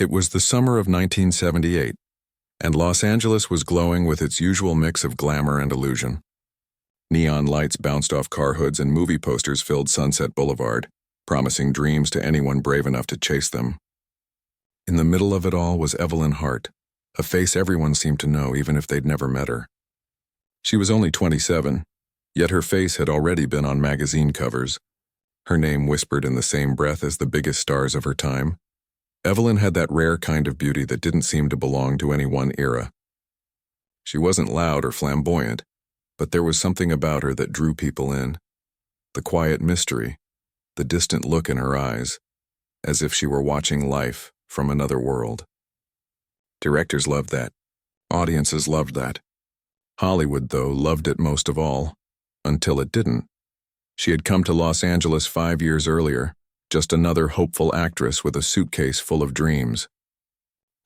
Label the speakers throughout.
Speaker 1: It was the summer of 1978, and Los Angeles was glowing with its usual mix of glamour and illusion. Neon lights bounced off car hoods and movie posters filled Sunset Boulevard, promising dreams to anyone brave enough to chase them. In the middle of it all was Evelyn Hart, a face everyone seemed to know even if they'd never met her. She was only 27, yet her face had already been on magazine covers, her name whispered in the same breath as the biggest stars of her time. Evelyn had that rare kind of beauty that didn't seem to belong to any one era. She wasn't loud or flamboyant, but there was something about her that drew people in. The quiet mystery, the distant look in her eyes, as if she were watching life from another world. Directors loved that. Audiences loved that. Hollywood, though, loved it most of all, until it didn't. She had come to Los Angeles 5 years earlier, just another hopeful actress with a suitcase full of dreams.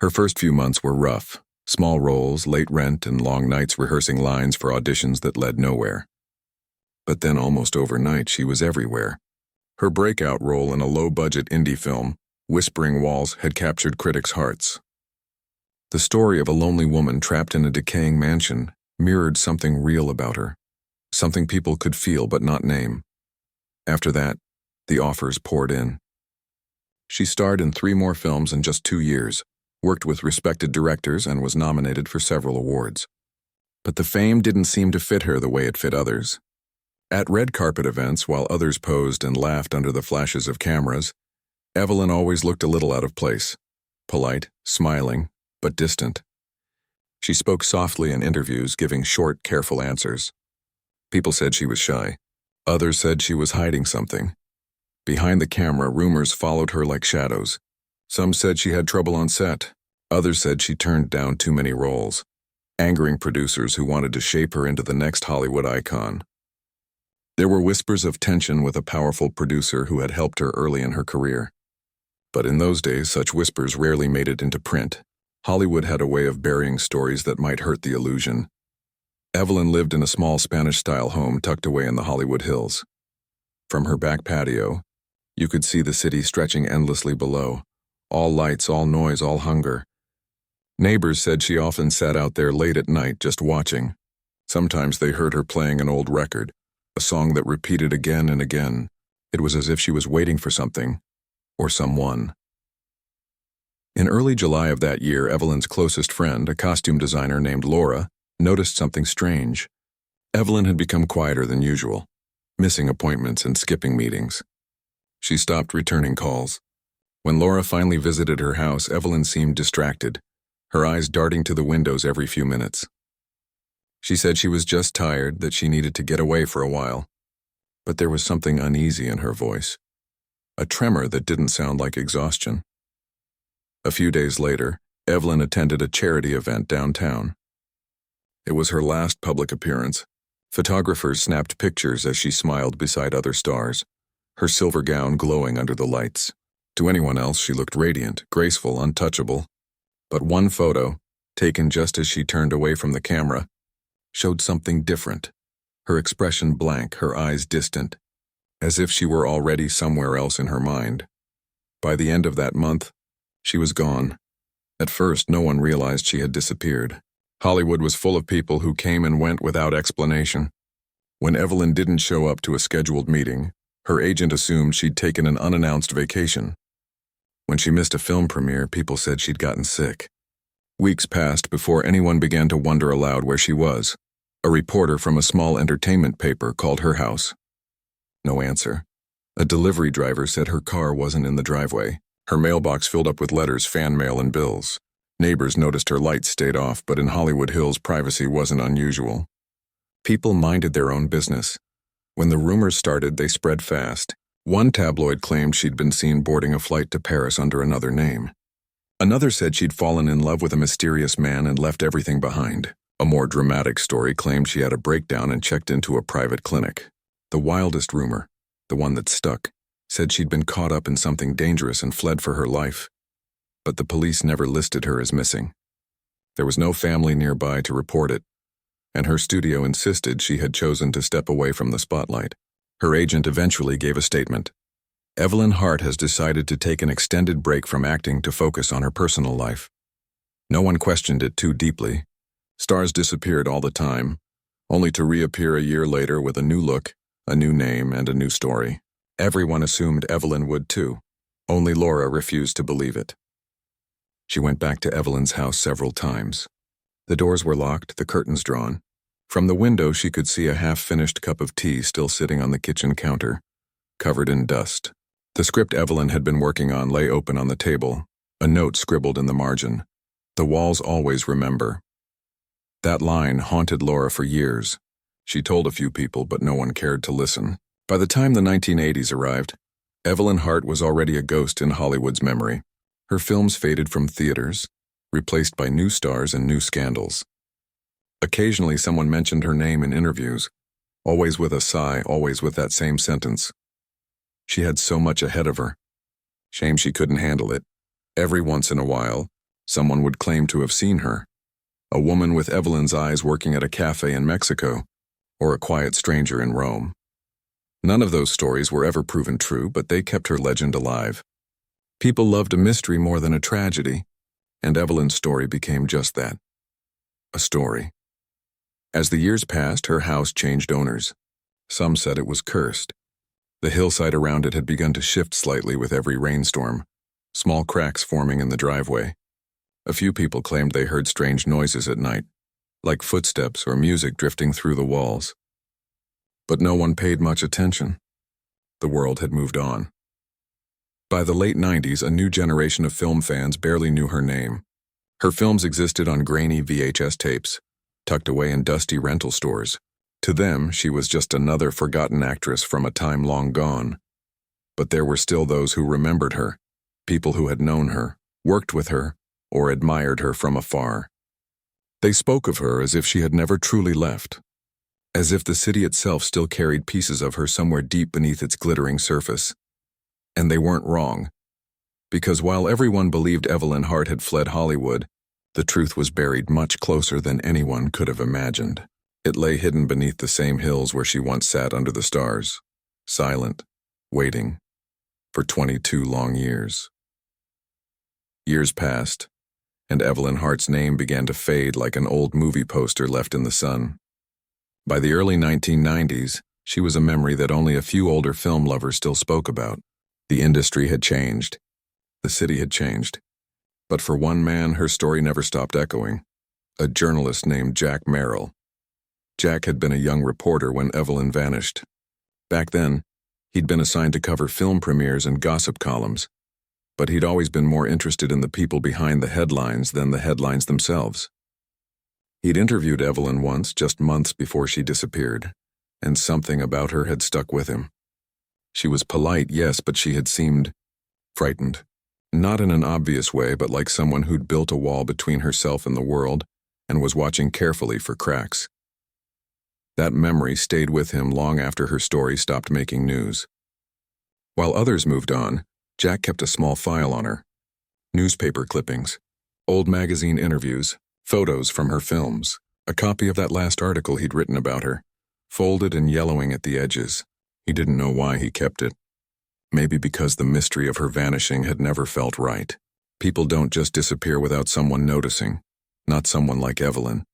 Speaker 1: Her first few months were rough, small roles, late rent, and long nights rehearsing lines for auditions that led nowhere. But then almost overnight, she was everywhere. Her breakout role in a low-budget indie film, Whispering Walls, had captured critics' hearts. The story of a lonely woman trapped in a decaying mansion mirrored something real about her, something people could feel but not name. After that, the offers poured in. She starred in 3 more films in just 2 years, worked with respected directors, and was nominated for several awards. But the fame didn't seem to fit her the way it fit others. At red carpet events, while others posed and laughed under the flashes of cameras, Evelyn always looked a little out of place, polite, smiling, but distant. She spoke softly in interviews, giving short, careful answers. People said she was shy. Others said she was hiding something. Behind the camera, rumors followed her like shadows. Some said she had trouble on set. Others said she turned down too many roles, angering producers who wanted to shape her into the next Hollywood icon. There were whispers of tension with a powerful producer who had helped her early in her career. But in those days, such whispers rarely made it into print. Hollywood had a way of burying stories that might hurt the illusion. Evelyn lived in a small Spanish-style home tucked away in the Hollywood Hills. From her back patio, you could see the city stretching endlessly below. All lights, all noise, all hunger. Neighbors said she often sat out there late at night just watching. Sometimes they heard her playing an old record, a song that repeated again and again. It was as if she was waiting for something, or someone. In early July of that year, Evelyn's closest friend, a costume designer named Laura, noticed something strange. Evelyn had become quieter than usual, missing appointments and skipping meetings. She stopped returning calls. When Laura finally visited her house, Evelyn seemed distracted, her eyes darting to the windows every few minutes. She said she was just tired, that she needed to get away for a while. But there was something uneasy in her voice, a tremor that didn't sound like exhaustion. A few days later, Evelyn attended a charity event downtown. It was her last public appearance. Photographers snapped pictures as she smiled beside other stars, her silver gown glowing under the lights. To anyone else, she looked radiant, graceful, untouchable. But one photo, taken just as she turned away from the camera, showed something different. Her expression blank, her eyes distant, as if she were already somewhere else in her mind. By the end of that month, she was gone. At first, no one realized she had disappeared. Hollywood was full of people who came and went without explanation. When Evelyn didn't show up to a scheduled meeting, her agent assumed she'd taken an unannounced vacation. When she missed a film premiere, people said she'd gotten sick. Weeks passed before anyone began to wonder aloud where she was. A reporter from a small entertainment paper called her house. No answer. A delivery driver said her car wasn't in the driveway. Her mailbox filled up with letters, fan mail, and bills. Neighbors noticed her lights stayed off, but in Hollywood Hills, privacy wasn't unusual. People minded their own business. When the rumors started, they spread fast. One tabloid claimed she'd been seen boarding a flight to Paris under another name. Another said she'd fallen in love with a mysterious man and left everything behind. A more dramatic story claimed she had a breakdown and checked into a private clinic. The wildest rumor, the one that stuck, said she'd been caught up in something dangerous and fled for her life. But the police never listed her as missing. There was no family nearby to report it, and her studio insisted she had chosen to step away from the spotlight. Her agent eventually gave a statement. Evelyn Hart has decided to take an extended break from acting to focus on her personal life. No one questioned it too deeply. Stars disappeared all the time, only to reappear a year later with a new look, a new name, and a new story. Everyone assumed Evelyn would too. Only Laura refused to believe it. She went back to Evelyn's house several times. The doors were locked, the curtains drawn. From the window she could see a half-finished cup of tea still sitting on the kitchen counter, covered in dust. The script Evelyn had been working on lay open on the table, a note scribbled in the margin. "The walls always remember." That line haunted Laura for years. She told a few people, but no one cared to listen. By the time the 1980s arrived, Evelyn Hart was already a ghost in Hollywood's memory. Her films faded from theaters, replaced by new stars and new scandals. Occasionally someone mentioned her name in interviews, always with a sigh, always with that same sentence. She had so much ahead of her. Shame she couldn't handle it. Every once in a while, someone would claim to have seen her. A woman with Evelyn's eyes working at a cafe in Mexico, or a quiet stranger in Rome. None of those stories were ever proven true, but they kept her legend alive. People loved a mystery more than a tragedy, and Evelyn's story became just that. A story. As the years passed, her house changed owners. Some said it was cursed. The hillside around it had begun to shift slightly with every rainstorm, small cracks forming in the driveway. A few people claimed they heard strange noises at night, like footsteps or music drifting through the walls. But no one paid much attention. The world had moved on. By the late 90s, a new generation of film fans barely knew her name. Her films existed on grainy VHS tapes, tucked away in dusty rental stores. To them, she was just another forgotten actress from a time long gone. But there were still those who remembered her, people who had known her, worked with her, or admired her from afar. They spoke of her as if she had never truly left, as if the city itself still carried pieces of her somewhere deep beneath its glittering surface. And they weren't wrong, because while everyone believed Evelyn Hart had fled Hollywood, the truth was buried much closer than anyone could have imagined. It lay hidden beneath the same hills where she once sat under the stars, silent, waiting, for 22 long years. Years passed, and Evelyn Hart's name began to fade like an old movie poster left in the sun. By the early 1990s, she was a memory that only a few older film lovers still spoke about. The industry had changed. The city had changed. But for one man, her story never stopped echoing. A journalist named Jack Merrill. Jack had been a young reporter when Evelyn vanished. Back then, he'd been assigned to cover film premieres and gossip columns. But he'd always been more interested in the people behind the headlines than the headlines themselves. He'd interviewed Evelyn once, just months before she disappeared, and something about her had stuck with him. She was polite, yes, but she had seemed frightened. Not in an obvious way, but like someone who'd built a wall between herself and the world and was watching carefully for cracks. That memory stayed with him long after her story stopped making news. While others moved on, Jack kept a small file on her. Newspaper clippings, old magazine interviews, photos from her films, a copy of that last article he'd written about her, folded and yellowing at the edges. He didn't know why he kept it. Maybe because the mystery of her vanishing had never felt right. People don't just disappear without someone noticing, not someone like Evelyn.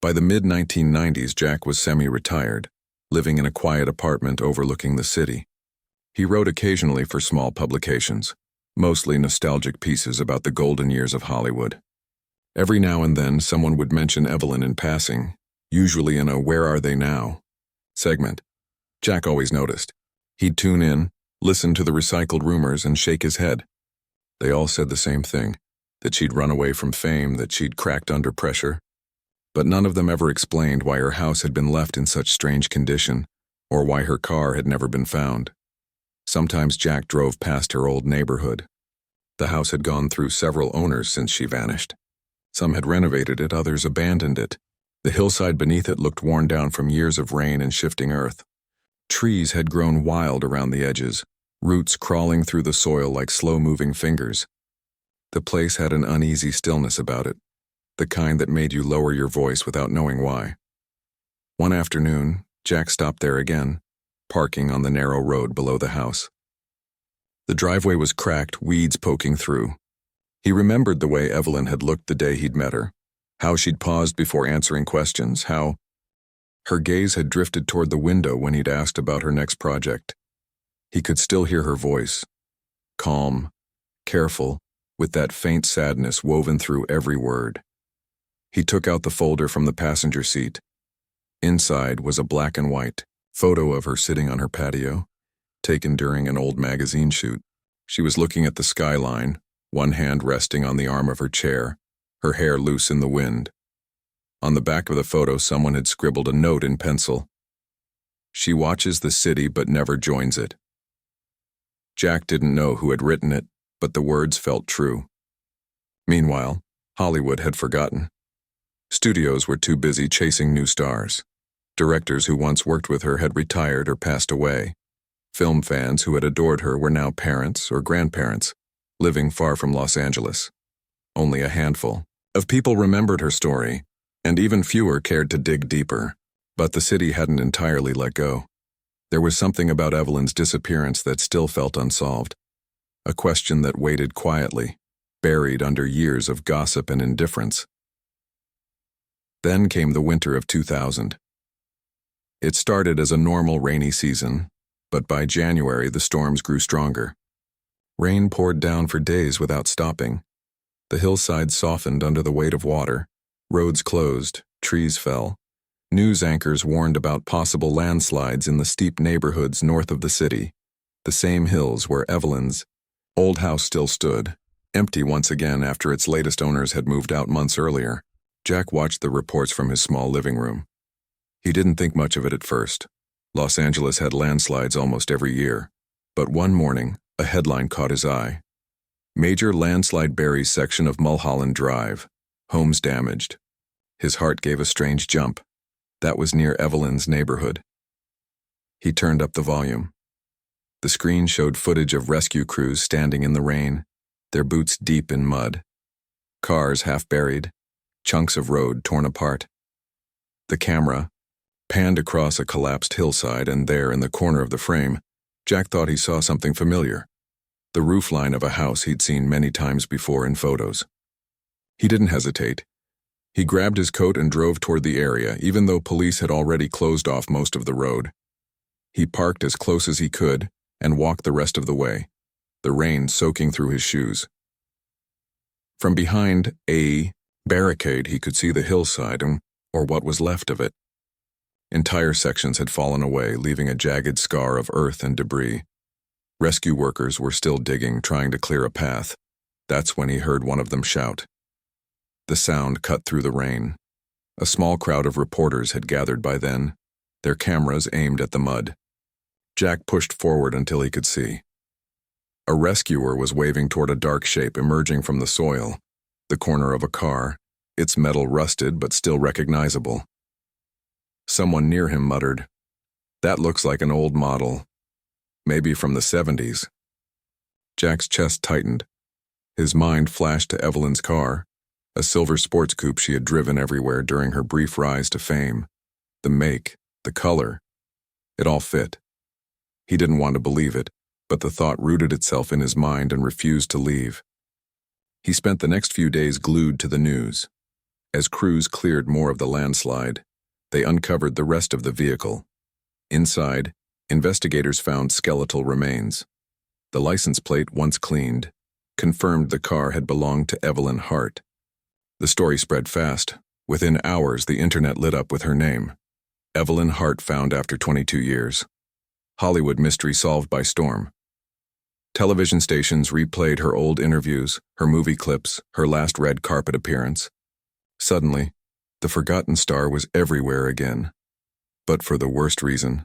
Speaker 1: By the mid-1990s, Jack was semi-retired, living in a quiet apartment overlooking the city. He wrote occasionally for small publications, mostly nostalgic pieces about the golden years of Hollywood. Every now and then, someone would mention Evelyn in passing, usually in a "Where Are They Now?" segment. Jack always noticed. He'd tune in, listen to the recycled rumors, and shake his head. They all said the same thing, that she'd run away from fame, that she'd cracked under pressure. But none of them ever explained why her house had been left in such strange condition, or why her car had never been found. Sometimes Jack drove past her old neighborhood. The house had gone through several owners since she vanished. Some had renovated it, others abandoned it. The hillside beneath it looked worn down from years of rain and shifting earth. Trees had grown wild around the edges, roots crawling through the soil like slow-moving fingers. The place had an uneasy stillness about it, the kind that made you lower your voice without knowing why. One afternoon, Jack stopped there again, parking on the narrow road below the house. The driveway was cracked, weeds poking through. He remembered the way Evelyn had looked the day he'd met her, how she'd paused before answering questions, how her gaze had drifted toward the window when he'd asked about her next project. He could still hear her voice, calm, careful, with that faint sadness woven through every word. He took out the folder from the passenger seat. Inside was a black and white photo of her sitting on her patio, taken during an old magazine shoot. She was looking at the skyline, one hand resting on the arm of her chair, her hair loose in the wind. On the back of the photo, someone had scribbled a note in pencil. She watches the city but never joins it. Jack didn't know who had written it, but the words felt true. Meanwhile, Hollywood had forgotten. Studios were too busy chasing new stars. Directors who once worked with her had retired or passed away. Film fans who had adored her were now parents or grandparents, living far from Los Angeles. Only a handful of people remembered her story, and even fewer cared to dig deeper. But the city hadn't entirely let go. There was something about Evelyn's disappearance that still felt unsolved, a question that waited quietly, buried under years of gossip and indifference. Then came the winter of 2000. It started as a normal rainy season, but by January the storms grew stronger. Rain poured down for days without stopping. The hillsides softened under the weight of water, roads closed, trees fell. News anchors warned about possible landslides in the steep neighborhoods north of the city, the same hills where Evelyn's old house still stood, empty once again after its latest owners had moved out months earlier. Jack watched the reports from his small living room. He didn't think much of it at first. Los Angeles had landslides almost every year, but one morning, a headline caught his eye. Major landslide buries section of Mulholland Drive. Homes damaged. His heart gave a strange jump. That was near Evelyn's neighborhood. He turned up the volume. The screen showed footage of rescue crews standing in the rain, their boots deep in mud. Cars half buried, chunks of road torn apart. The camera panned across a collapsed hillside, and there in the corner of the frame, Jack thought he saw something familiar. The roofline of a house he'd seen many times before in photos. He didn't hesitate. He grabbed his coat and drove toward the area, even though police had already closed off most of the road. He parked as close as he could and walked the rest of the way, the rain soaking through his shoes. From behind a barricade, he could see the hillside, or what was left of it. Entire sections had fallen away, leaving a jagged scar of earth and debris. Rescue workers were still digging, trying to clear a path. That's when he heard one of them shout. The sound cut through the rain. A small crowd of reporters had gathered by then, their cameras aimed at the mud. Jack pushed forward until he could see. A rescuer was waving toward a dark shape emerging from the soil, the corner of a car, its metal rusted but still recognizable. Someone near him muttered, "That looks like an old model, maybe from the 70s. Jack's chest tightened. His mind flashed to Evelyn's car, a silver sports coupe she had driven everywhere during her brief rise to fame. The make, the color, it all fit. He didn't want to believe it, but the thought rooted itself in his mind and refused to leave. He spent the next few days glued to the news. As crews cleared more of the landslide, they uncovered the rest of the vehicle. Inside, investigators found skeletal remains. The license plate, once cleaned, confirmed the car had belonged to Evelyn Hart. The story spread fast. Within hours, the internet lit up with her name. Evelyn Hart found after 22 years. Hollywood mystery solved by storm. Television stations replayed her old interviews, her movie clips, her last red carpet appearance. Suddenly, the forgotten star was everywhere again. But for the worst reason.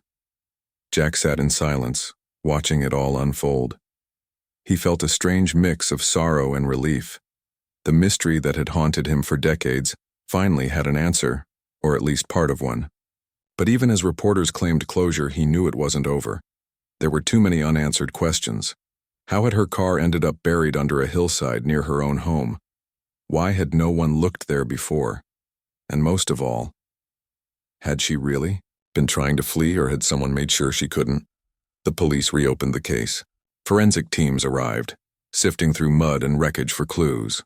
Speaker 1: Jack sat in silence, watching it all unfold. He felt a strange mix of sorrow and relief. The mystery that had haunted him for decades finally had an answer, or at least part of one. But even as reporters claimed closure, he knew it wasn't over. There were too many unanswered questions. How had her car ended up buried under a hillside near her own home? Why had no one looked there before? And most of all, had she really been trying to flee, or had someone made sure she couldn't? The police reopened the case. Forensic teams arrived, sifting through mud and wreckage for clues.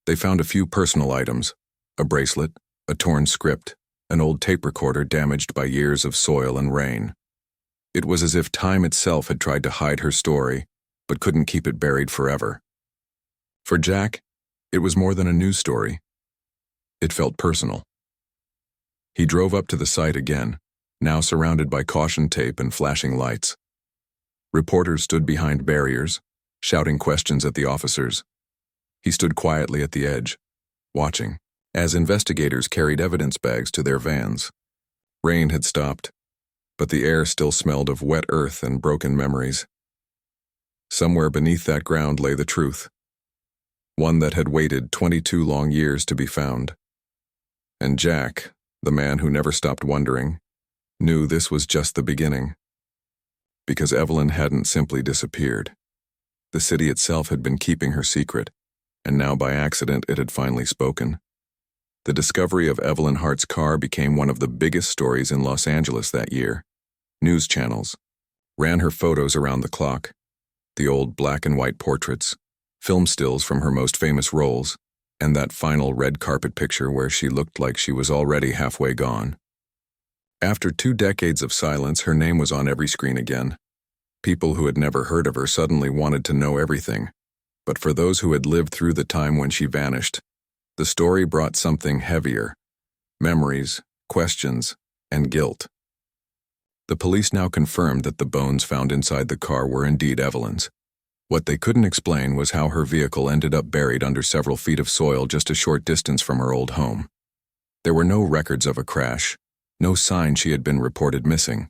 Speaker 1: They found a few personal items, a bracelet, a torn script, an old tape recorder damaged by years of soil and rain. It was as if time itself had tried to hide her story, but couldn't keep it buried forever. For Jack, it was more than a news story. It felt personal. He drove up to the site again, now surrounded by caution tape and flashing lights. Reporters stood behind barriers, shouting questions at the officers. He stood quietly at the edge, watching, as investigators carried evidence bags to their vans. Rain had stopped, but the air still smelled of wet earth and broken memories. Somewhere beneath that ground lay the truth, one that had waited 22 long years to be found. And Jack, the man who never stopped wondering, knew this was just the beginning. Because Evelyn hadn't simply disappeared. The city itself had been keeping her secret, and now by accident it had finally spoken. The discovery of Evelyn Hart's car became one of the biggest stories in Los Angeles that year. News channels ran her photos around the clock, the old black and white portraits, film stills from her most famous roles, and that final red carpet picture where she looked like she was already halfway gone. After 2 decades of silence, her name was on every screen again. People who had never heard of her suddenly wanted to know everything. But for those who had lived through the time when she vanished, the story brought something heavier: memories, questions, and guilt. The police now confirmed that the bones found inside the car were indeed Evelyn's. What they couldn't explain was how her vehicle ended up buried under several feet of soil just a short distance from her old home. There were no records of a crash, no sign she had been reported missing.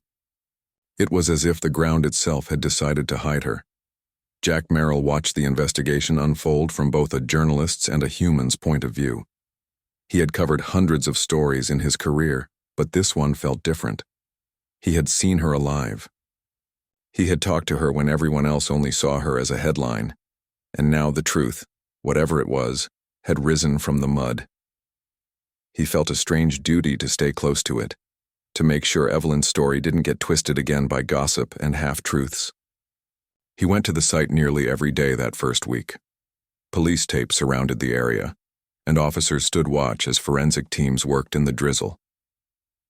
Speaker 1: It was as if the ground itself had decided to hide her. Jack Merrill watched the investigation unfold from both a journalist's and a human's point of view. He had covered hundreds of stories in his career, but this one felt different. He had seen her alive. He had talked to her when everyone else only saw her as a headline, and now the truth, whatever it was, had risen from the mud. He felt a strange duty to stay close to it, to make sure Evelyn's story didn't get twisted again by gossip and half-truths. He went to the site nearly every day that first week. Police tape surrounded the area, and officers stood watch as forensic teams worked in the drizzle.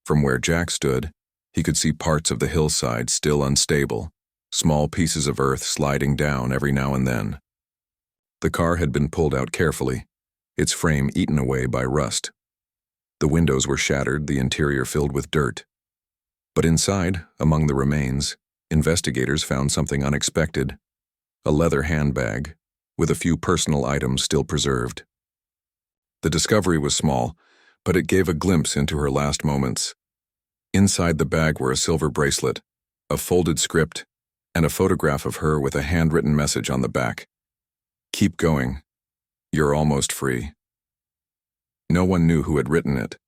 Speaker 1: From where Jack stood, he could see parts of the hillside still unstable, small pieces of earth sliding down every now and then. The car had been pulled out carefully, its frame eaten away by rust. The windows were shattered, the interior filled with dirt. But inside, among the remains, investigators found something unexpected: a leather handbag, with a few personal items still preserved. The discovery was small, but it gave a glimpse into her last moments. Inside the bag were a silver bracelet, a folded script, and a photograph of her with a handwritten message on the back. "Keep going. You're almost free." No one knew who had written it.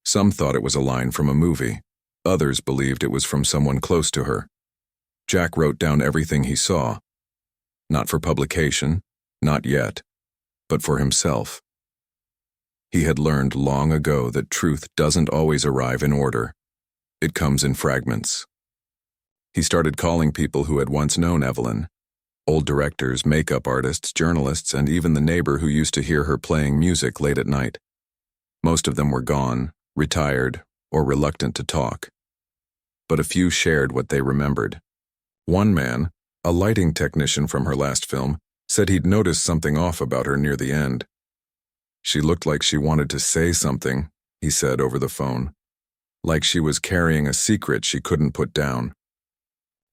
Speaker 1: Some thought it was a line from a movie. Others believed it was from someone close to her. Jack wrote down everything he saw. Not for publication, not yet, but for himself. He had learned long ago that truth doesn't always arrive in order. It comes in fragments. He started calling people who had once known Evelyn: old directors, makeup artists, journalists, and even the neighbor who used to hear her playing music late at night. Most of them were gone, retired, or reluctant to talk. But a few shared what they remembered. One man, a lighting technician from her last film, said he'd noticed something off about her near the end. "She looked like she wanted to say something," he said over the phone. "Like she was carrying a secret she couldn't put down."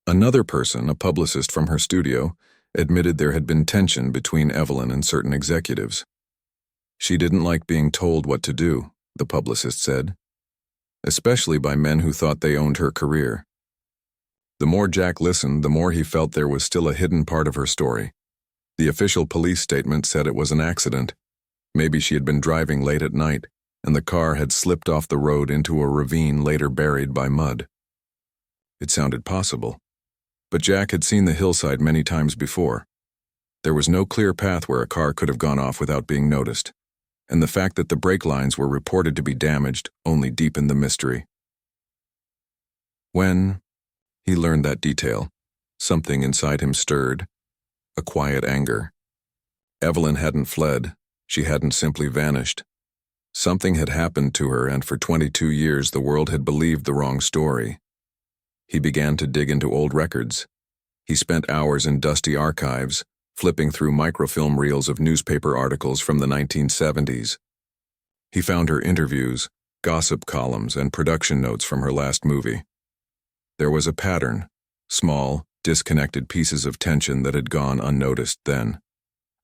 Speaker 1: Another person, a publicist from her studio, admitted there had been tension between Evelyn and certain executives. "She didn't like being told what to do," the publicist said, especially by men who thought they owned her career. The more Jack listened, the more he felt there was still a hidden part of her story. The official police statement said it was an accident. Maybe she had been driving late at night, and the car had slipped off the road into a ravine later buried by mud. It sounded possible. But Jack had seen the hillside many times before. There was no clear path where a car could have gone off without being noticed, and the fact that the brake lines were reported to be damaged only deepened the mystery. When he learned that detail, Something inside him stirred, a quiet anger. Evelyn hadn't fled, she hadn't simply vanished. Something had happened to her, and for 22 years the world had believed the wrong story. He began to dig into old records. He spent hours in dusty archives, flipping through microfilm reels of newspaper articles from the 1970s. He found her interviews, gossip columns, and production notes from her last movie. There was a pattern, small, disconnected pieces of tension that had gone unnoticed then.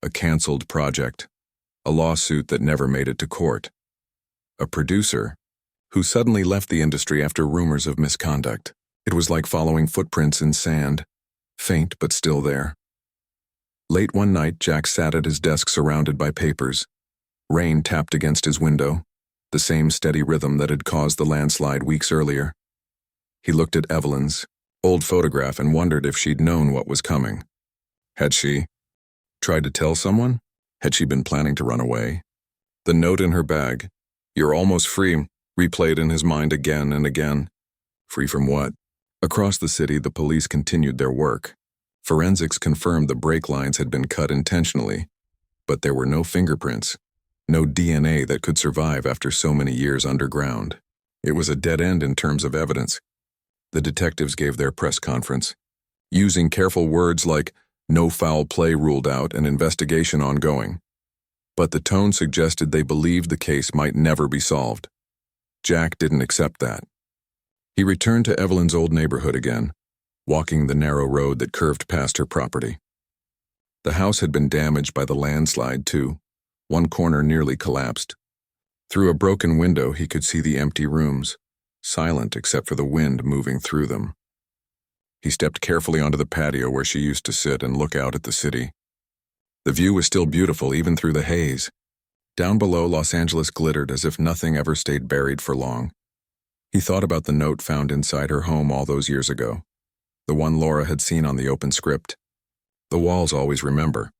Speaker 1: A canceled project, a lawsuit that never made it to court, a producer who suddenly left the industry after rumors of misconduct. It was like following footprints in sand, faint but still there. Late one night, Jack sat at his desk surrounded by papers. Rain tapped against his window, the same steady rhythm that had caused the landslide weeks earlier. He looked at Evelyn's old photograph and wondered if she'd known what was coming. Had she tried to tell someone? Had she been planning to run away? The note in her bag, "You're almost free," replayed in his mind again and again. Free from what? Across the city, the police continued their work. Forensics confirmed the brake lines had been cut intentionally, but there were no fingerprints, no DNA that could survive after so many years underground. It was a dead end in terms of evidence. The detectives gave their press conference, using careful words like "no foul play ruled out" and "investigation ongoing." But the tone suggested they believed the case might never be solved. Jack didn't accept that. He returned to Evelyn's old neighborhood again, walking the narrow road that curved past her property. The house had been damaged by the landslide too. One corner nearly collapsed. Through a broken window he could see the empty rooms, silent except for the wind moving through them. He stepped carefully onto the patio where she used to sit and look out at the city. The view was still beautiful even through the haze. Down below, Los Angeles glittered as if nothing ever stayed buried for long. He thought about the note found inside her home all those years ago, the one Laura had seen on the open script. The walls always remember.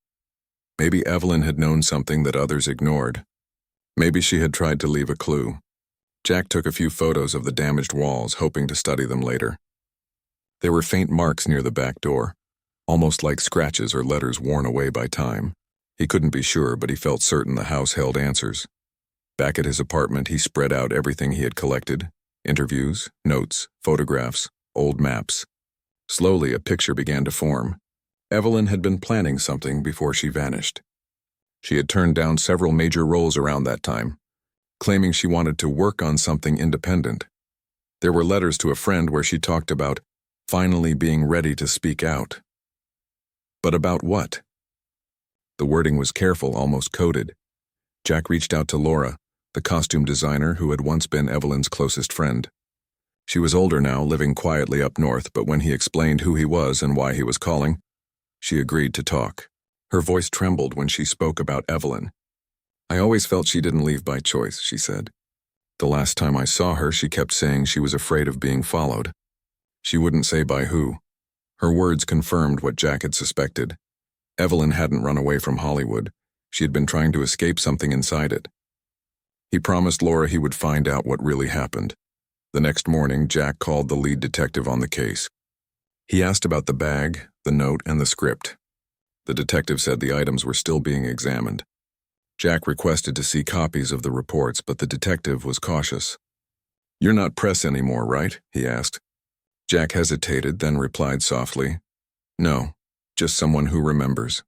Speaker 1: Maybe Evelyn had known something that others ignored. Maybe she had tried to leave a clue. Jack took a few photos of the damaged walls, hoping to study them later. There were faint marks near the back door, almost like scratches or letters worn away by time. He couldn't be sure, but he felt certain the house held answers. Back at his apartment, he spread out everything he had collected: interviews, notes, photographs, old maps. Slowly, a picture began to form. Evelyn had been planning something before she vanished. She had turned down several major roles around that time, claiming she wanted to work on something independent. There were letters to a friend where she talked about finally being ready to speak out. But about what? The wording was careful, almost coded. Jack reached out to Laura, the costume designer who had once been Evelyn's closest friend. She was older now, living quietly up north, but when he explained who he was and why he was calling, she agreed to talk. Her voice trembled when she spoke about Evelyn. "I always felt she didn't leave by choice," she said. "The last time I saw her, she kept saying she was afraid of being followed. She wouldn't say by who." Her words confirmed what Jack had suspected. Evelyn hadn't run away from Hollywood. She had been trying to escape something inside it. He promised Laura he would find out what really happened. The next morning, Jack called the lead detective on the case. He asked about the bag, the note, and the script. The detective said the items were still being examined. Jack requested to see copies of the reports, but the detective was cautious. "You're not press anymore, right?" he asked. Jack hesitated, then replied softly, "No, just someone who remembers."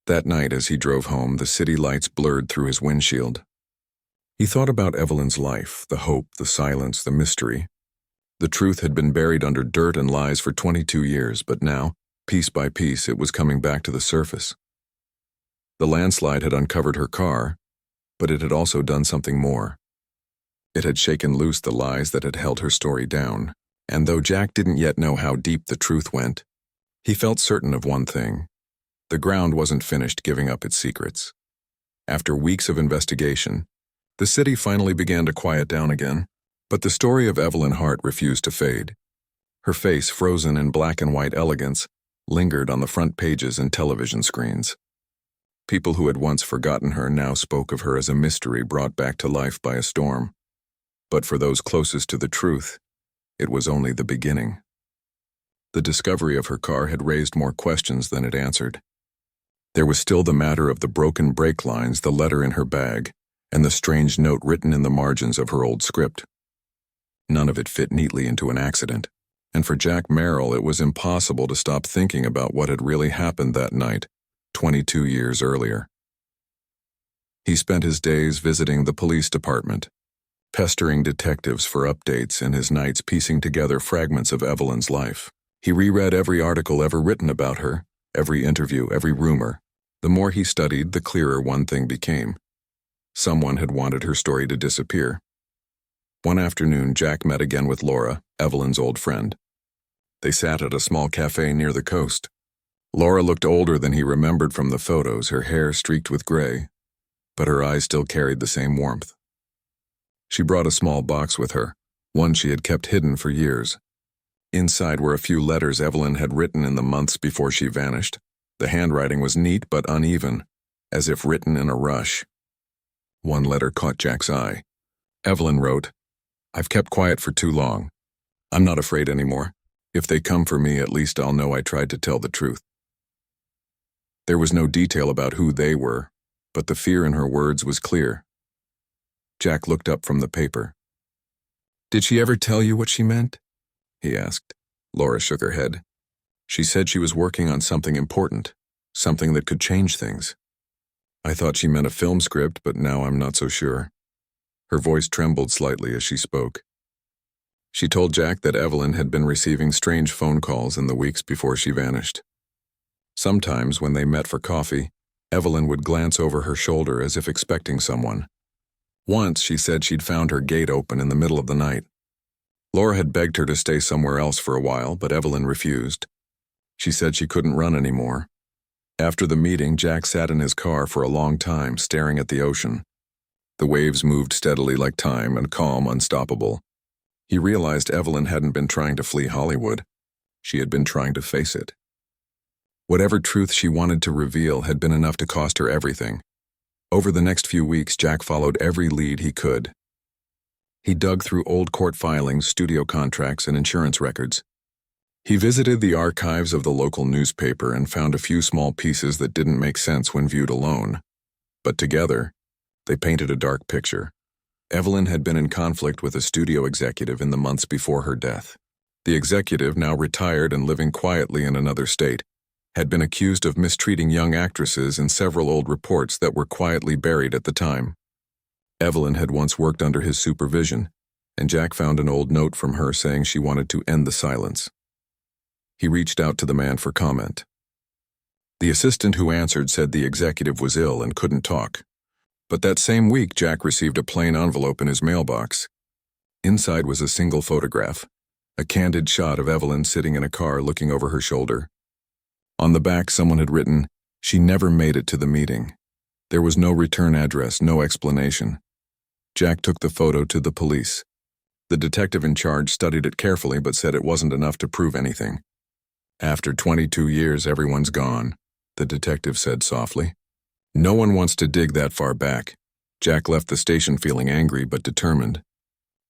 Speaker 1: That night, as he drove home, the city lights blurred through his windshield. He thought about Evelyn's life, the hope, the silence, the mystery. The truth had been buried under dirt and lies for 22 years, but now, piece by piece, it was coming back to the surface. The landslide had uncovered her car, but it had also done something more. It had shaken loose the lies that had held her story down, and though Jack didn't yet know how deep the truth went, he felt certain of one thing: the ground wasn't finished giving up its secrets. After weeks of investigation, the city finally began to quiet down again, but the story of Evelyn Hart refused to fade. Her face, frozen in black and white elegance, lingered on the front pages and television screens. People who had once forgotten her now spoke of her as a mystery brought back to life by a storm. But for those closest to the truth, it was only the beginning. The discovery of her car had raised more questions than it answered. There was still the matter of the broken brake lines, the letter in her bag, and the strange note written in the margins of her old script. None of it fit neatly into an accident, and for Jack Merrill it was impossible to stop thinking about what had really happened that night, 22 years earlier. He spent his days visiting the police department, pestering detectives for updates, and his nights piecing together fragments of Evelyn's life. He reread every article ever written about her, every interview, every rumor. The more he studied, the clearer one thing became. Someone had wanted her story to disappear. One afternoon, Jack met again with Laura, Evelyn's old friend. They sat at a small cafe near the coast. Laura looked older than he remembered from the photos, her hair streaked with gray, but her eyes still carried the same warmth. She brought a small box with her, one she had kept hidden for years. Inside were a few letters Evelyn had written in the months before she vanished. The handwriting was neat but uneven, as if written in a rush. One letter caught Jack's eye. Evelyn wrote, "I've kept quiet for too long. I'm not afraid anymore. If they come for me, at least I'll know I tried to tell the truth." There was no detail about who they were, but the fear in her words was clear. Jack looked up from the paper. "Did she ever tell you what she meant?" he asked. Laura shook her head. "She said she was working on something important, something that could change things. I thought she meant a film script, but now I'm not so sure." Her voice trembled slightly as she spoke. She told Jack that Evelyn had been receiving strange phone calls in the weeks before she vanished. Sometimes, when they met for coffee, Evelyn would glance over her shoulder as if expecting someone. Once, she said she'd found her gate open in the middle of the night. Laura had begged her to stay somewhere else for a while, but Evelyn refused. She said she couldn't run anymore. After the meeting, Jack sat in his car for a long time, staring at the ocean. The waves moved steadily like time, and calm, unstoppable. He realized Evelyn hadn't been trying to flee Hollywood. She had been trying to face it. Whatever truth she wanted to reveal had been enough to cost her everything. Over the next few weeks, Jack followed every lead he could. He dug through old court filings, studio contracts, and insurance records. He visited the archives of the local newspaper and found a few small pieces that didn't make sense when viewed alone. But together, they painted a dark picture. Evelyn had been in conflict with a studio executive in the months before her death. The executive, now retired and living quietly in another state, had been accused of mistreating young actresses in several old reports that were quietly buried at the time. Evelyn had once worked under his supervision, and Jack found an old note from her saying she wanted to end the silence. He reached out to the man for comment. The assistant who answered said the executive was ill and couldn't talk. But that same week, Jack received a plain envelope in his mailbox. Inside was a single photograph, a candid shot of Evelyn sitting in a car looking over her shoulder. On the back, someone had written, "She never made it to the meeting." There was no return address, no explanation. Jack took the photo to the police. The detective in charge studied it carefully but said it wasn't enough to prove anything. "After 22 years, everyone's gone," the detective said softly. "No one wants to dig that far back." Jack left the station feeling angry but determined.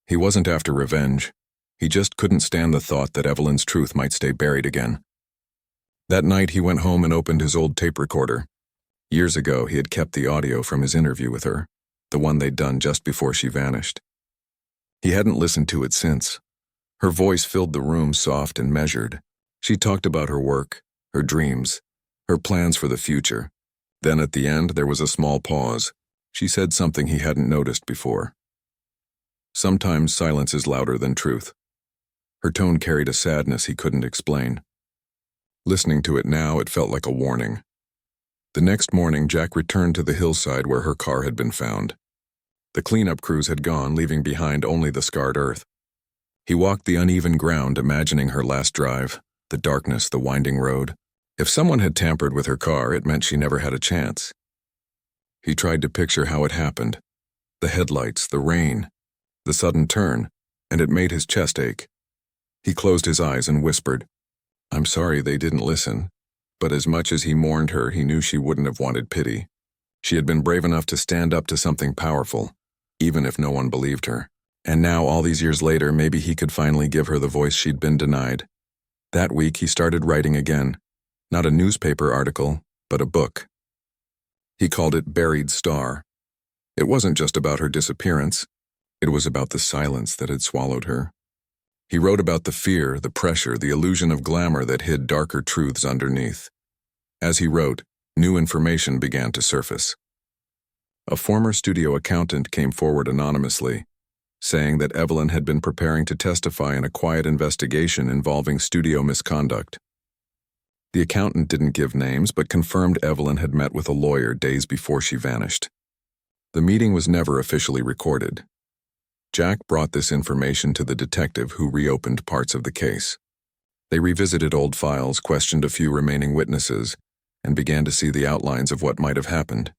Speaker 1: He wasn't after revenge. He just couldn't stand the thought that Evelyn's truth might stay buried again. That night, he went home and opened his old tape recorder. Years ago, he had kept the audio from his interview with her, the one they'd done just before she vanished. He hadn't listened to it since. Her voice filled the room, soft and measured. She talked about her work, her dreams, her plans for the future. Then at the end, there was a small pause. She said something he hadn't noticed before. Sometimes silence is louder than truth. Her tone carried a sadness he couldn't explain. Listening to it now, it felt like a warning. The next morning, Jack returned to the hillside where her car had been found. The cleanup crews had gone, leaving behind only the scarred earth. He walked the uneven ground, imagining her last drive, the darkness, the winding road. If someone had tampered with her car, it meant she never had a chance. He tried to picture how it happened. The headlights, the rain, the sudden turn, and it made his chest ache. He closed his eyes and whispered, "I'm sorry they didn't listen." But as much as he mourned her, he knew she wouldn't have wanted pity. She had been brave enough to stand up to something powerful, even if no one believed her. And now, all these years later, maybe he could finally give her the voice she'd been denied. That week, he started writing again. Not a newspaper article, but a book. He called it Buried Star. It wasn't just about her disappearance. It was about the silence that had swallowed her. He wrote about the fear, the pressure, the illusion of glamour that hid darker truths underneath. As he wrote, new information began to surface. A former studio accountant came forward anonymously, saying that Evelyn had been preparing to testify in a quiet investigation involving studio misconduct. The accountant didn't give names, but confirmed Evelyn had met with a lawyer days before she vanished. The meeting was never officially recorded. Jack brought this information to the detective who reopened parts of the case. They revisited old files, questioned a few remaining witnesses, and began to see the outlines of what might have happened.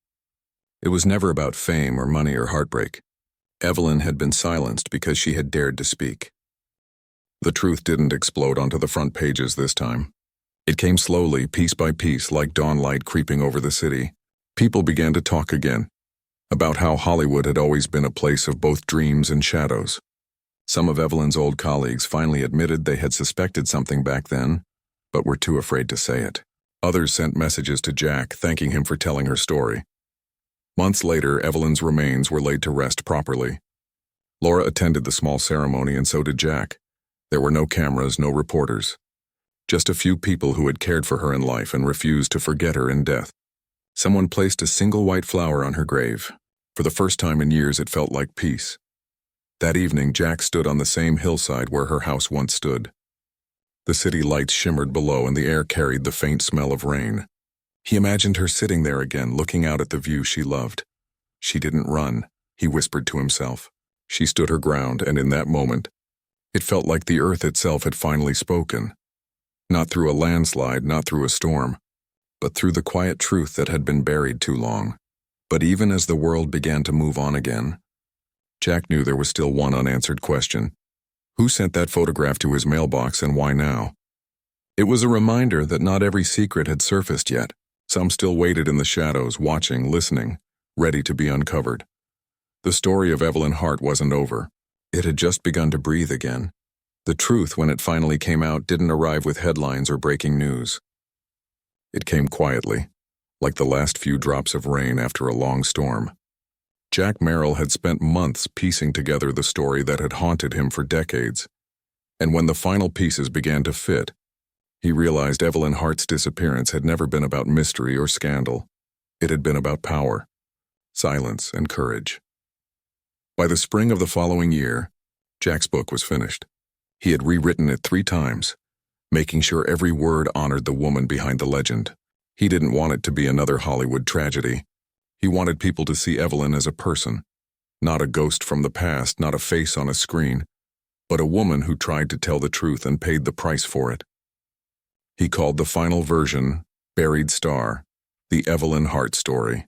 Speaker 1: It was never about fame or money or heartbreak. Evelyn had been silenced because she had dared to speak. The truth didn't explode onto the front pages this time. It came slowly, piece by piece, like dawn light creeping over the city. People began to talk again, about how Hollywood had always been a place of both dreams and shadows. Some of Evelyn's old colleagues finally admitted they had suspected something back then, but were too afraid to say it. Others sent messages to Jack, thanking him for telling her story. Months later, Evelyn's remains were laid to rest properly. Laura attended the small ceremony, and so did Jack. There were no cameras, no reporters. Just a few people who had cared for her in life and refused to forget her in death. Someone placed a single white flower on her grave. For the first time in years, it felt like peace. That evening, Jack stood on the same hillside where her house once stood. The city lights shimmered below, and the air carried the faint smell of rain. He imagined her sitting there again, looking out at the view she loved. She didn't run, he whispered to himself. She stood her ground, and in that moment, it felt like the earth itself had finally spoken. Not through a landslide, not through a storm, but through the quiet truth that had been buried too long. But even as the world began to move on again, Jack knew there was still one unanswered question. Who sent that photograph to his mailbox, and why now? It was a reminder that not every secret had surfaced yet. Some still waited in the shadows, watching, listening, ready to be uncovered. The story of Evelyn Hart wasn't over. It had just begun to breathe again. The truth, when it finally came out, didn't arrive with headlines or breaking news. It came quietly, like the last few drops of rain after a long storm. Jack Merrill had spent months piecing together the story that had haunted him for decades. And when the final pieces began to fit, he realized Evelyn Hart's disappearance had never been about mystery or scandal. It had been about power, silence, and courage. By the spring of the following year, Jack's book was finished. He had rewritten it 3 times, making sure every word honored the woman behind the legend. He didn't want it to be another Hollywood tragedy. He wanted people to see Evelyn as a person, not a ghost from the past, not a face on a screen, but a woman who tried to tell the truth and paid the price for it. He called the final version, Buried Star, the Evelyn Hart story.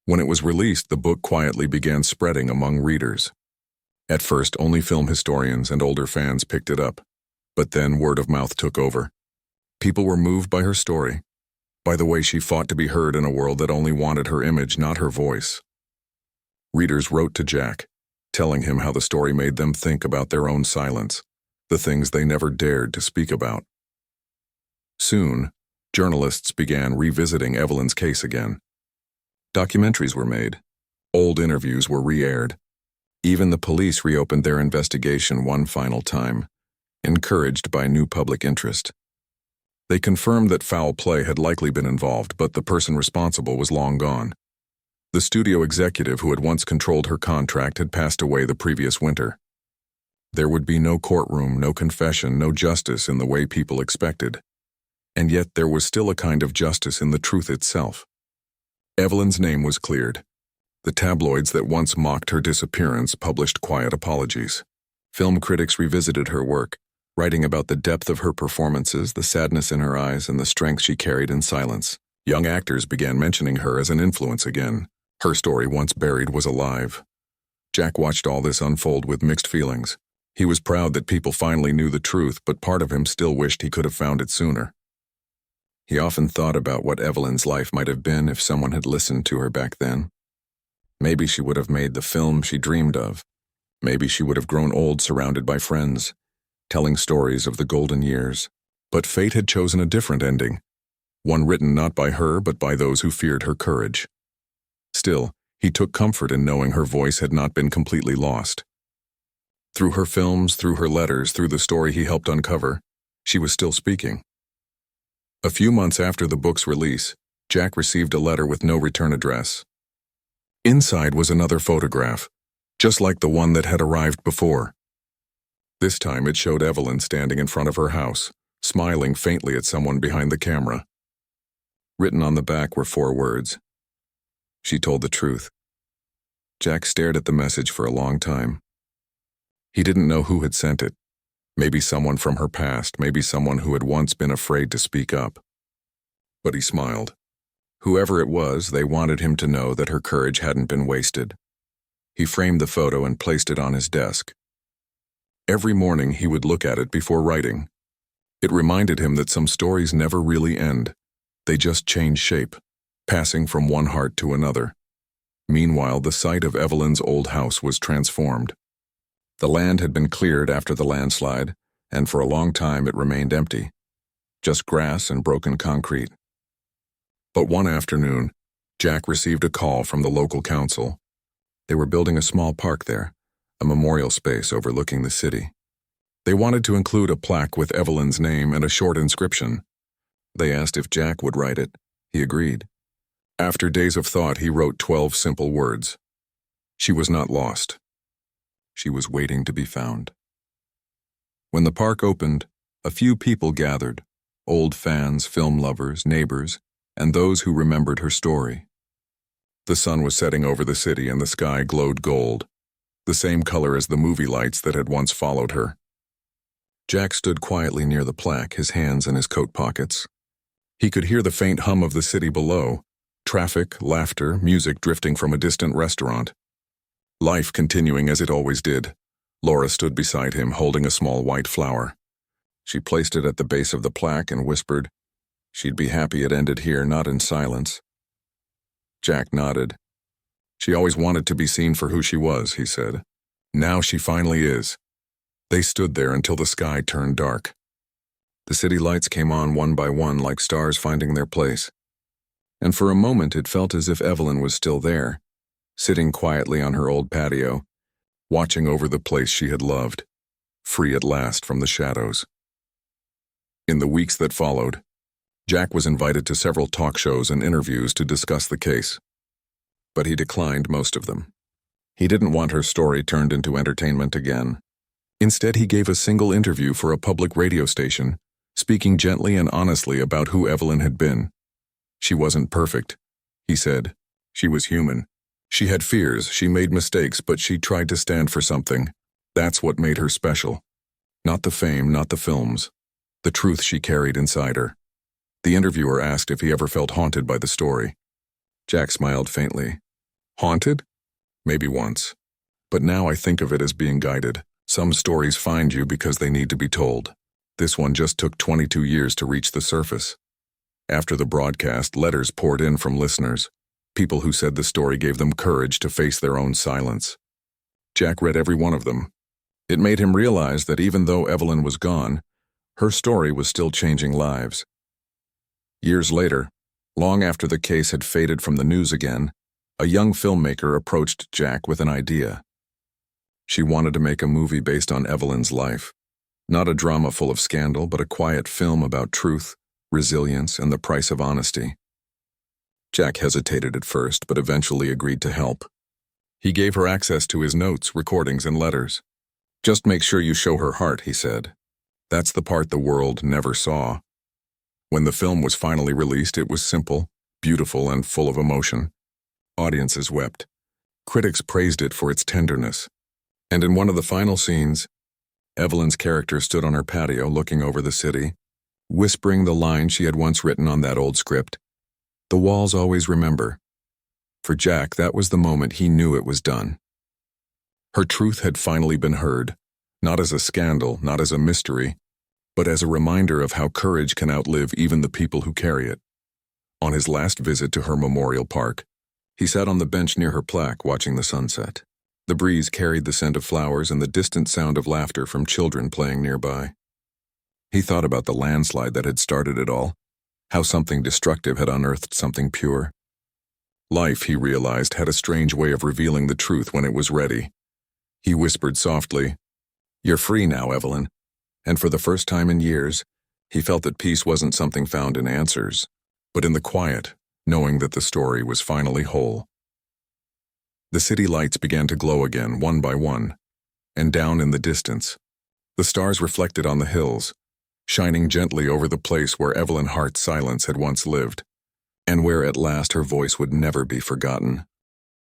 Speaker 1: When it was released, the book quietly began spreading among readers. At first, only film historians and older fans picked it up, but then word of mouth took over. People were moved by her story, by the way she fought to be heard in a world that only wanted her image, not her voice. Readers wrote to Jack, telling him how the story made them think about their own silence, the things they never dared to speak about. Soon, journalists began revisiting Evelyn's case again. Documentaries were made. Old interviews were re-aired. Even the police reopened their investigation one final time, encouraged by new public interest. They confirmed that foul play had likely been involved, but the person responsible was long gone. The studio executive who had once controlled her contract had passed away the previous winter. There would be no courtroom, no confession, no justice in the way people expected. And yet there was still a kind of justice in the truth itself. Evelyn's name was cleared. The tabloids that once mocked her disappearance published quiet apologies. Film critics revisited her work, writing about the depth of her performances, the sadness in her eyes, and the strength she carried in silence. Young actors began mentioning her as an influence again. Her story, once buried, was alive. Jack watched all this unfold with mixed feelings. He was proud that people finally knew the truth, but part of him still wished he could have found it sooner. He often thought about what Evelyn's life might have been if someone had listened to her back then. Maybe she would have made the film she dreamed of. Maybe she would have grown old surrounded by friends. telling stories of the golden years. But fate had chosen a different ending, one written not by her but by those who feared her courage. Still, he took comfort in knowing her voice had not been completely lost. Through her films, through her letters, through the story he helped uncover, she was still speaking. A few months after the book's release, Jack received a letter with no return address. Inside was another photograph, just like the one that had arrived before. This time it showed Evelyn standing in front of her house, smiling faintly at someone behind the camera. Written on the back were 4 words. She told the truth. Jack stared at the message for a long time. He didn't know who had sent it. Maybe someone from her past, maybe someone who had once been afraid to speak up. But he smiled. Whoever it was, they wanted him to know that her courage hadn't been wasted. He framed the photo and placed it on his desk. Every morning he would look at it before writing. It reminded him that some stories never really end. They just change shape, passing from one heart to another. Meanwhile, the site of Evelyn's old house was transformed. The land had been cleared after the landslide, and for a long time it remained empty. Just grass and broken concrete. But one afternoon, Jack received a call from the local council. They were building a small park there, a memorial space overlooking the city. They wanted to include a plaque with Evelyn's name and a short inscription. They asked if Jack would write it. He agreed. After days of thought, he wrote 12 simple words. She was not lost. She was waiting to be found. When the park opened, a few people gathered, old fans, film lovers, neighbors, and those who remembered her story. The sun was setting over the city and the sky glowed gold, the same color as the movie lights that had once followed her. Jack stood quietly near the plaque, his hands in his coat pockets. He could hear the faint hum of the city below, traffic, laughter, music drifting from a distant restaurant. Life continuing as it always did. Laura stood beside him, holding a small white flower. She placed it at the base of the plaque and whispered, she'd be happy it ended here, not in silence. Jack nodded. She always wanted to be seen for who she was, he said. Now she finally is. They stood there until the sky turned dark. The city lights came on one by one like stars finding their place. And for a moment it felt as if Evelyn was still there, sitting quietly on her old patio, watching over the place she had loved, free at last from the shadows. In the weeks that followed, Jack was invited to several talk shows and interviews to discuss the case. But he declined most of them. He didn't want her story turned into entertainment again. Instead, he gave a single interview for a public radio station, speaking gently and honestly about who Evelyn had been. She wasn't perfect, he said. She was human. She had fears, she made mistakes, but she tried to stand for something. That's what made her special. Not the fame, not the films. The truth she carried inside her. The interviewer asked if he ever felt haunted by the story. Jack smiled faintly. Haunted? Maybe once. But now I think of it as being guided. Some stories find you because they need to be told. This one just took 22 years to reach the surface. After the broadcast, letters poured in from listeners, people who said the story gave them courage to face their own silence. Jack read every one of them. It made him realize that even though Evelyn was gone, her story was still changing lives. Years later, long after the case had faded from the news again, a young filmmaker approached Jack with an idea. She wanted to make a movie based on Evelyn's life. Not a drama full of scandal, but a quiet film about truth, resilience, and the price of honesty. Jack hesitated at first, but eventually agreed to help. He gave her access to his notes, recordings, and letters. Just make sure you show her heart, he said. That's the part the world never saw. When the film was finally released, it was simple, beautiful, and full of emotion. Audiences wept. Critics praised it for its tenderness. And in one of the final scenes, Evelyn's character stood on her patio looking over the city, whispering the line she had once written on that old script. The walls always remember. For Jack, that was the moment he knew it was done. Her truth had finally been heard, not as a scandal, not as a mystery, but as a reminder of how courage can outlive even the people who carry it. On his last visit to her memorial park, he sat on the bench near her plaque watching the sunset. The breeze carried the scent of flowers and the distant sound of laughter from children playing nearby. He thought about the landslide that had started it all, how something destructive had unearthed something pure. Life, he realized, had a strange way of revealing the truth when it was ready. He whispered softly, "You're free now, Evelyn." And for the first time in years, he felt that peace wasn't something found in answers, but in the quiet, knowing that the story was finally whole. The city lights began to glow again, one by one, and down in the distance, the stars reflected on the hills, shining gently over the place where Evelyn Hart's silence had once lived, and where at last her voice would never be forgotten.